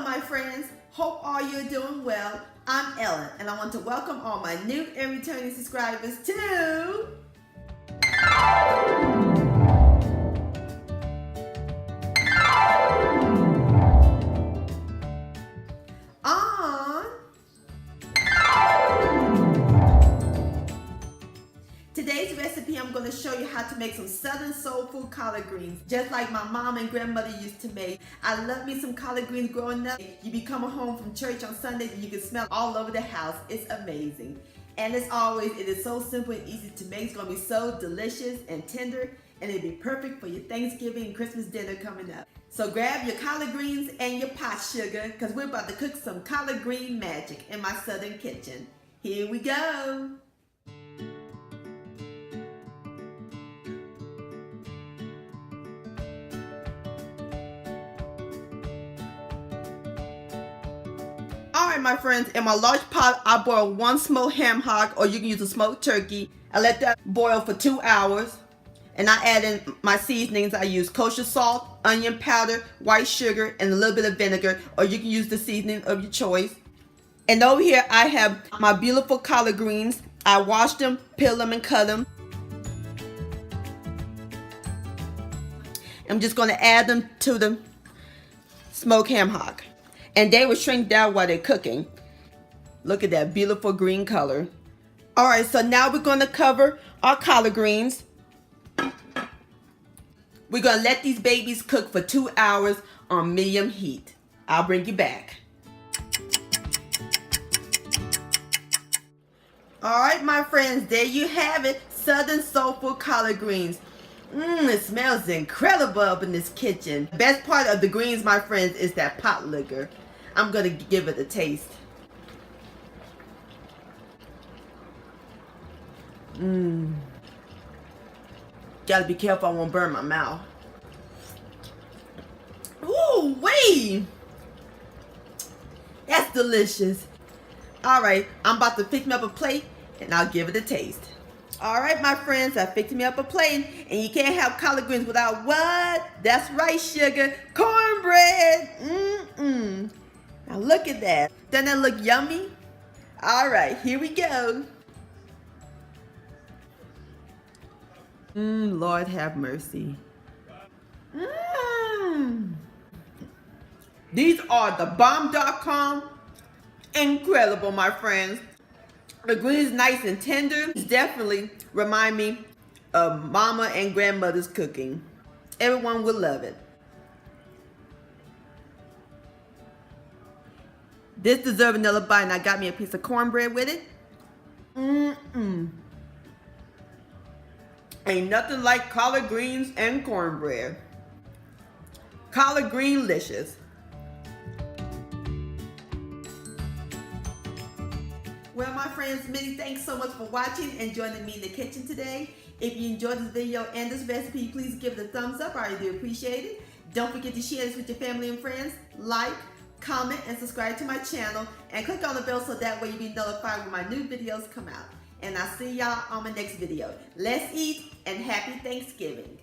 my friends. Hope all you're doing well. I'm Ellen, and I want to welcome all my new and returning subscribers to Today's recipe, I'm going to show you how to make some southern soulful collard greens, just like my mom and grandmother used to make. I love me some collard greens growing up. You be coming home from church on Sundays and you can smell all over the house. It's amazing. And as always, it is so simple and easy to make. It's going to be so delicious and tender, and it'll be perfect for your Thanksgiving and Christmas dinner coming up. So grab your collard greens and your pot sugar, because we're about to cook some collard green magic in my southern kitchen. Here we go. Alright my friends, in my large pot I boil one smoked ham hock, or you can use a smoked turkey. I let that boil for 2 hours, and I add in my seasonings. I use kosher salt, onion powder, white sugar, and a little bit of vinegar, or you can use the seasoning of your choice. And over here I have my beautiful collard greens. I washed them, peel them, and cut them. I'm just going to add them to the smoked ham hock. And they will shrink down while they're cooking. Look at that beautiful green color. All right, so now we're going to cover our collard greens. We're going to let these babies cook for 2 hours on medium heat. I'll bring you back. All right, my friends, there you have it. Southern soulful collard greens. It smells incredible up in this kitchen. The best part of the greens, my friends, is that pot liquor. I'm going to give it a taste. Gotta be careful I won't burn my mouth. Ooh, wee! That's delicious. Alright, I'm about to fix me up a plate and I'll give it a taste. Alright my friends, I fixed me up a plate, and you can't have collard greens without what? That's right, sugar. Cornbread! Now look at that. Doesn't that look yummy? Alright, here we go. Lord have mercy. These are the bomb.com. Incredible, my friends. The greens nice and tender. It's definitely remind me of Mama and Grandmother's cooking. Everyone will love it. This deserves another bite, and I got me a piece of cornbread with it. Ain't nothing like collard greens and cornbread. Collard green-licious. Well, my friends, many thanks so much for watching and joining me in the kitchen today. If you enjoyed this video and this recipe, please give it a thumbs up. I really do appreciate it. Don't forget to share this with your family and friends. Like, comment, and subscribe to my channel. And click on the bell so that way you'll be notified when my new videos come out. And I'll see y'all on my next video. Let's eat, and happy Thanksgiving.